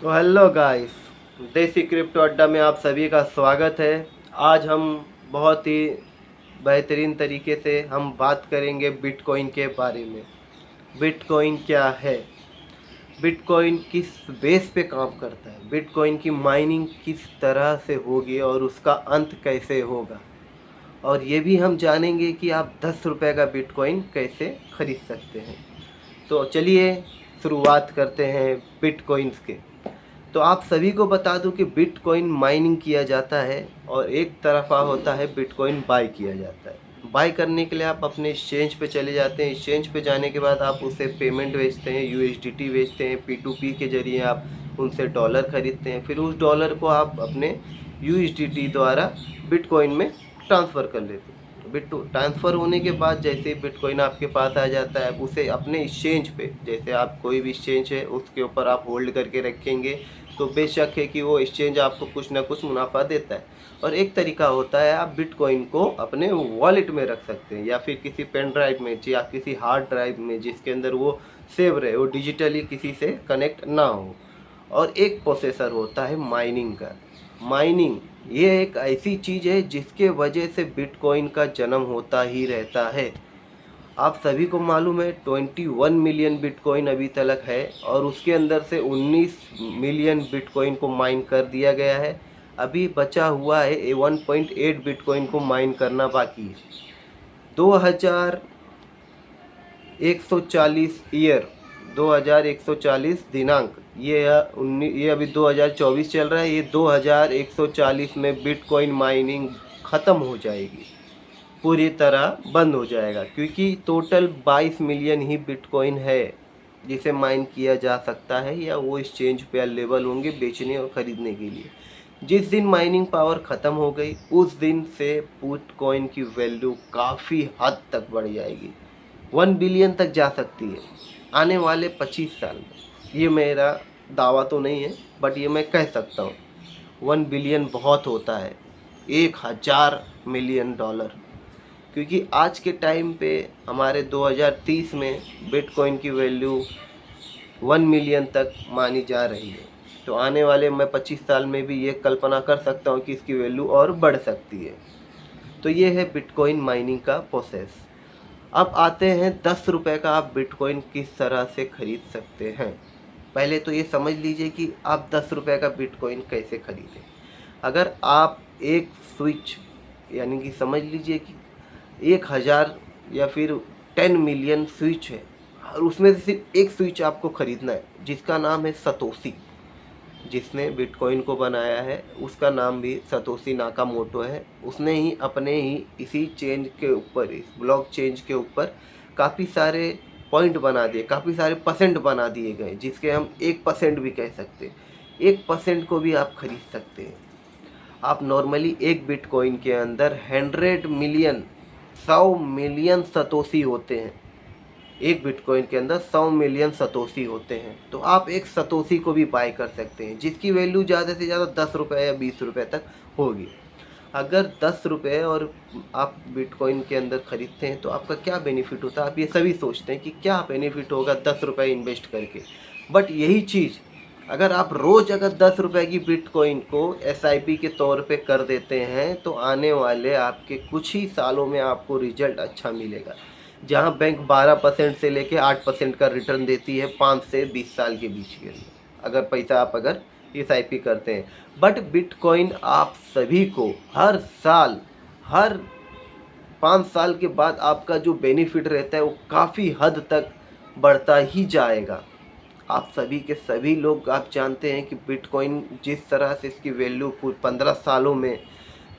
तो hello guys, देसी crypto अड्डा में आप सभी का स्वागत है। आज हम बहुत ही बेहतरीन तरीके से हम बात करेंगे बिटकॉइन के बारे में। बिटकॉइन क्या है, बिटकॉइन किस बेस पे काम करता है, बिटकॉइन की माइनिंग किस तरह से होगी और उसका अंत कैसे होगा, और ये भी हम जानेंगे कि आप 10 रुपये का बिटकॉइन कैसे खरीद सकते हैं। तो चलिए शुरुआत करते हैं बिटकॉइंस के। तो आप सभी को बता दूं कि बिटकॉइन माइनिंग किया जाता है और एक तरफा होता है बिटकॉइन बाय किया जाता है। बाय करने के लिए आप अपने एक्सचेंज पे चले जाते हैं। एक्सचेंज पे जाने के बाद आप उसे पेमेंट भेजते हैं, यूएसडीटी भेजते हैं, P2P के जरिए आप उनसे डॉलर खरीदते हैं। फिर उस डॉलर को आप अपने यूएसडीटी द्वारा बिटकॉइन में ट्रांसफ़र कर लेते हैं। बिट ट्रांसफ़र होने के बाद जैसे ही बिटकॉइन आपके पास आ जाता है, आप उसे अपने एक्सचेंज पे, जैसे आप कोई भी एक्सचेंज है उसके ऊपर आप होल्ड करके रखेंगे तो बेशक है कि वो एक्सचेंज आपको कुछ ना कुछ मुनाफा देता है। और एक तरीका होता है आप बिटकॉइन को अपने वॉलेट में रख सकते हैं या फिर किसी पेन ड्राइव में या किसी हार्ड ड्राइव में जिसके अंदर वो सेव रहे, वो डिजिटली किसी से कनेक्ट ना हो। और एक प्रोसेसर होता है माइनिंग का। माइनिंग ये एक ऐसी चीज़ है जिसके वजह से बिटकॉइन का जन्म होता ही रहता है। आप सभी को मालूम है 21 मिलियन बिटकॉइन अभी तक है और उसके अंदर से 19 मिलियन बिटकॉइन को माइन कर दिया गया है। अभी बचा हुआ है 1.8 बिटकॉइन को माइन करना बाकी है। 2140 ईयर, 2140 दिनांक, ये अभी 2024 चल रहा है। ये 2140 में बिटकॉइन माइनिंग ख़त्म हो जाएगी, पूरी तरह बंद हो जाएगा, क्योंकि टोटल 22 मिलियन ही बिटकॉइन है जिसे माइन किया जा सकता है या वो एक्सचेंज पे अवेलेबल होंगे बेचने और ख़रीदने के लिए। जिस दिन माइनिंग पावर ख़त्म हो गई उस दिन से बिटकॉइन की वैल्यू काफ़ी हद तक बढ़ जाएगी, 1 बिलियन तक जा सकती है आने वाले 25 साल में। ये मेरा दावा तो नहीं है, बट ये मैं कह सकता हूँ। 1 बिलियन बहुत होता है, 1000 मिलियन डॉलर, क्योंकि आज के टाइम पे हमारे 2030 में बिटकॉइन की वैल्यू 1 मिलियन तक मानी जा रही है। तो आने वाले मैं 25 साल में भी ये कल्पना कर सकता हूँ कि इसकी वैल्यू और बढ़ सकती है। तो ये है बिटकॉइन माइनिंग का प्रोसेस। अब आते हैं 10 रुपये का आप बिटकॉइन किस तरह से खरीद सकते हैं। पहले तो ये समझ लीजिए कि आप 10 रुपये का बिटकॉइन कैसे खरीदें। अगर आप एक स्विच, यानी कि समझ लीजिए कि 1000 या फिर 10 मिलियन स्विच है और उसमें से सिर्फ एक स्विच आपको खरीदना है जिसका नाम है सतोशी। जिसने बिटकॉइन को बनाया है उसका नाम भी सतोशी नाकामोटो है। उसने ही अपने ही इसी चेंज के ऊपर, इस ब्लॉक चेंज के ऊपर काफ़ी सारे पॉइंट बना दिए, काफ़ी सारे परसेंट बना दिए गए, जिसके हम 1% भी कह सकते हैं। 1% को भी आप खरीद सकते हैं। आप नॉर्मली एक बिटकॉइन के अंदर 100 मिलियन, 100 मिलियन सतोशी होते हैं। एक बिटकॉइन के अंदर 100 मिलियन सतोशी होते हैं। तो आप एक सतोशी को भी बाय कर सकते हैं जिसकी वैल्यू ज़्यादा से ज़्यादा 10 रुपये या 20 रुपये तक होगी। अगर 10 रुपये और आप बिटकॉइन के अंदर खरीदते हैं तो आपका क्या बेनिफिट होता है। आप ये सभी सोचते हैं कि क्या बेनिफिट होगा 10 रुपये इन्वेस्ट करके, बट यही चीज़ अगर आप रोज़ अगर 10 रुपये की बिटकॉइन को SIP के तौर पे कर देते हैं तो आने वाले आपके कुछ ही सालों में आपको रिजल्ट अच्छा मिलेगा। जहां बैंक 12% से लेके 8% का रिटर्न देती है 5 से 20 साल के बीच के लिए, अगर पैसा आप अगर SIP करते हैं। बट बिटकॉइन आप सभी को हर साल, हर 5 साल के बाद आपका जो बेनिफिट रहता है वो काफ़ी हद तक बढ़ता ही जाएगा। आप सभी के सभी लोग आप जानते हैं कि बिटकॉइन जिस तरह से इसकी वैल्यू 15 सालों में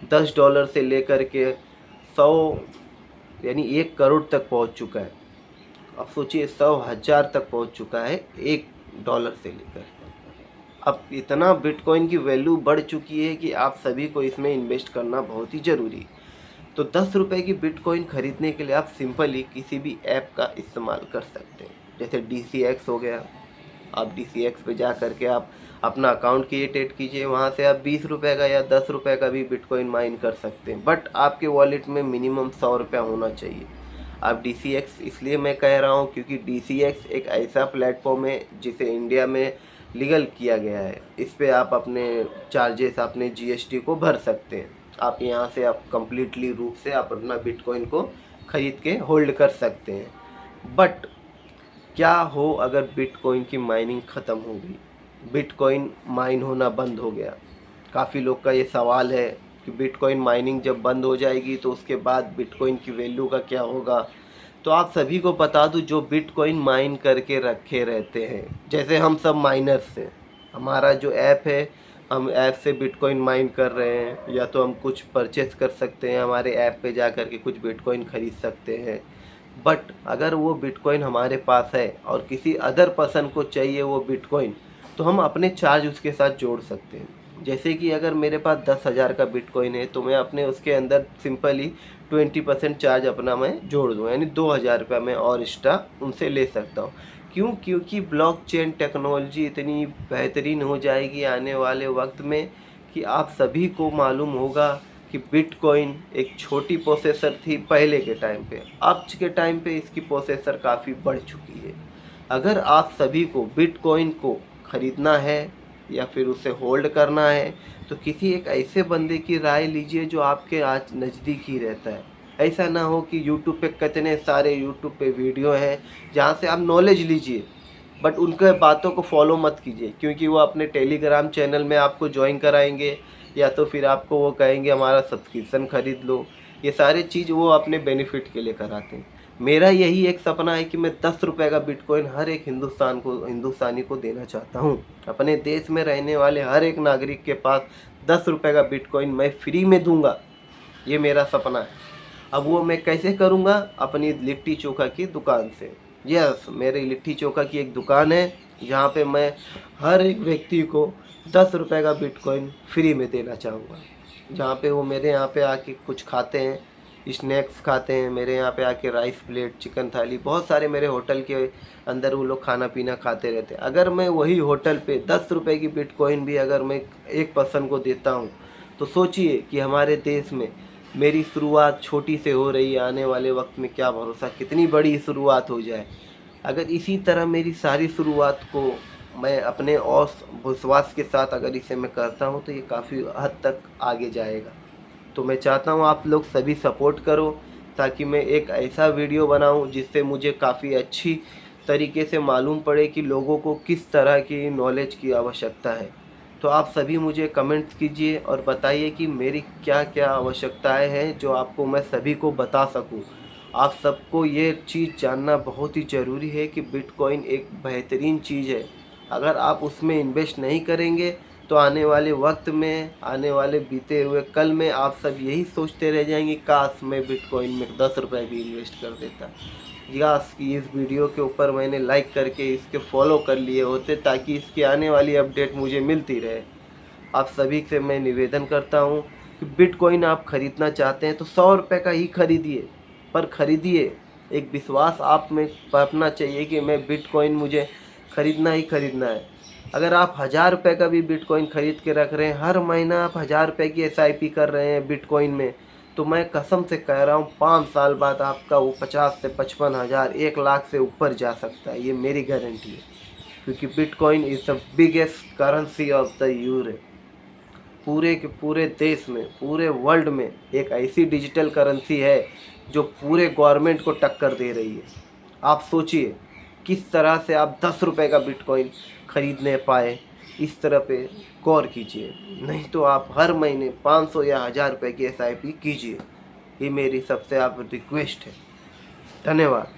$10 से लेकर के 100 यानी 1 करोड़ तक पहुंच चुका है। अब सोचिए 100,000 तक पहुंच चुका है $1 से लेकर। अब इतना बिटकॉइन की वैल्यू बढ़ चुकी है कि आप सभी को इसमें इन्वेस्ट करना बहुत ही ज़रूरी है। तो 10 रुपये की बिटकॉइन खरीदने के लिए आप सिंपली किसी भी ऐप का इस्तेमाल कर सकते हैं, जैसे DCX हो गया। आप DCX पे जा करके आप अपना अकाउंट क्रिएटेड कीजिए, वहाँ से आप 20 रुपये का या 10 रुपये का भी बिटकॉइन माइन कर सकते हैं, बट आपके वॉलेट में मिनिमम 100 रुपया होना चाहिए। आप DCX इसलिए मैं कह रहा हूँ क्योंकि DCX एक ऐसा प्लेटफॉर्म है जिसे इंडिया में लीगल किया गया है। इस पे आप अपने चार्जेस, अपने जीएसटी को भर सकते हैं। आप यहाँ से आप कंप्लीटली रूप से आप अपना बिटकॉइन को ख़रीद के होल्ड कर सकते हैं। बट क्या हो अगर बिटकॉइन की माइनिंग ख़त्म हो गई, बिटकॉइन माइन होना बंद हो गया? काफ़ी लोग का ये सवाल है कि बिटकॉइन माइनिंग जब बंद हो जाएगी तो उसके बाद बिटकॉइन की वैल्यू का क्या होगा। तो आप सभी को बता दूं, जो बिटकॉइन माइन करके रखे रहते हैं, जैसे हम सब माइनर्स हैं, हमारा जो ऐप है, हम ऐप से बिटकॉइन माइन कर रहे हैं, या तो हम कुछ परचेस कर सकते हैं, हमारे ऐप पे जा कर के कुछ बिटकॉइन खरीद सकते हैं। बट अगर वो बिटकॉइन हमारे पास है और किसी अदर पर्सन को चाहिए वो बिटकॉइन, तो हम अपने चार्ज उसके साथ जोड़ सकते हैं। जैसे कि अगर मेरे पास 10,000 का बिटकॉइन है तो मैं अपने उसके अंदर सिंपली 20% चार्ज अपना मैं जोड़ दूँ, यानी 2,000 रुपया मैं और एक्स्ट्रा उनसे ले सकता हूँ। क्यों? क्योंकि ब्लॉकचेन टेक्नोलॉजी इतनी बेहतरीन हो जाएगी आने वाले वक्त में कि आप सभी को मालूम होगा कि बिटकॉइन एक छोटी प्रोसेसर थी पहले के टाइम पे, आज के टाइम पे इसकी प्रोसेसर काफ़ी बढ़ चुकी है। अगर आप सभी को बिटकॉइन को ख़रीदना है या फिर उसे होल्ड करना है, तो किसी एक ऐसे बंदे की राय लीजिए जो आपके आज नज़दीक ही रहता है। ऐसा ना हो कि यूट्यूब पे कितने सारे यूट्यूब पे वीडियो हैं जहाँ से आप नॉलेज लीजिए, बट उनके बातों को फॉलो मत कीजिए, क्योंकि वो अपने टेलीग्राम चैनल में आपको ज्वाइन कराएंगे, या तो फिर आपको वो कहेंगे हमारा सब्सक्रिप्शन खरीद लो। ये सारी चीज़ वो अपने बेनिफिट के लिए कराते हैं। मेरा यही एक सपना है कि मैं 10 रुपये का बिटकॉइन हर एक हिंदुस्तानी को देना चाहता हूँ। अपने देश में रहने वाले हर एक नागरिक के पास 10 रुपये का बिटकॉइन मैं फ्री में दूंगा। ये मेरा सपना है। अब वो मैं कैसे करूँगा? अपनी लिट्टी चोखा की दुकान से। यस, मेरी लिट्टी चोखा की एक दुकान है जहाँ पे मैं हर एक व्यक्ति को 10 रुपये का बिटकॉइन फ्री में देना चाहूँगा। जहाँ पे वो मेरे यहाँ पे आके कुछ खाते हैं, स्नैक्स खाते हैं, मेरे यहाँ पे आके राइस प्लेट, चिकन थाली, बहुत सारे मेरे होटल के अंदर वो लोग खाना पीना खाते रहते हैं। अगर मैं वही होटल पे 10 रुपये की बिटकॉइन भी अगर मैं एक पर्सन को देता हूँ, तो सोचिए कि हमारे देश में मेरी शुरुआत छोटी से हो रही है, आने वाले वक्त में क्या भरोसा कितनी बड़ी शुरुआत हो जाए। अगर इसी तरह मेरी सारी शुरुआत को मैं अपने और विश्वास के साथ अगर इसे मैं करता हूँ तो ये काफ़ी हद तक आगे जाएगा। तो मैं चाहता हूँ आप लोग सभी सपोर्ट करो, ताकि मैं एक ऐसा वीडियो बनाऊँ जिससे मुझे काफ़ी अच्छी तरीके से मालूम पड़े कि लोगों को किस तरह की नॉलेज की आवश्यकता है। तो आप सभी मुझे कमेंट्स कीजिए और बताइए कि मेरी क्या क्या आवश्यकताएं हैं जो आपको मैं सभी को बता सकूं। आप सबको ये चीज़ जानना बहुत ही ज़रूरी है कि बिटकॉइन एक बेहतरीन चीज़ है। अगर आप उसमें इन्वेस्ट नहीं करेंगे तो आने वाले वक्त में, आने वाले बीते हुए कल में आप सब यही सोचते रह जाएंगे, काश मैं बिटकॉइन में 10 रुपये भी इन्वेस्ट कर देता, या कि इस वीडियो के ऊपर मैंने लाइक करके इसके फॉलो कर लिए होते, ताकि इसकी आने वाली अपडेट मुझे मिलती रहे। आप सभी से मैं निवेदन करता हूँ कि बिटकॉइन आप ख़रीदना चाहते हैं तो 100 रुपये का ही खरीदिए, पर ख़रीदिए। एक विश्वास आप में रखना चाहिए कि मैं बिटकॉइन मुझे ख़रीदना ही ख़रीदना है। अगर आप 1,000 रुपये का भी बिटकॉइन ख़रीद के रख रहे हैं, हर महीना आप 1,000 रुपये की SIP कर रहे हैं बिटकॉइन में, तो मैं कसम से कह रहा हूँ 5 साल बाद आपका वो 50 से 55 हज़ार, 1 लाख से ऊपर जा सकता है। ये मेरी गारंटी है, क्योंकि bitcoin is the biggest currency of the year. पूरे के पूरे देश में, पूरे वर्ल्ड में एक ऐसी डिजिटल करेंसी है जो पूरे गवर्नमेंट को टक्कर दे रही है। आप सोचिए किस तरह से आप 10 रुपये का बिटकॉइन खरीदने पाए, इस तरह पे गौर कीजिए। नहीं तो आप हर महीने 500 या 1,000 रुपये की SIP कीजिए। ये मेरी सबसे आप रिक्वेस्ट है। धन्यवाद।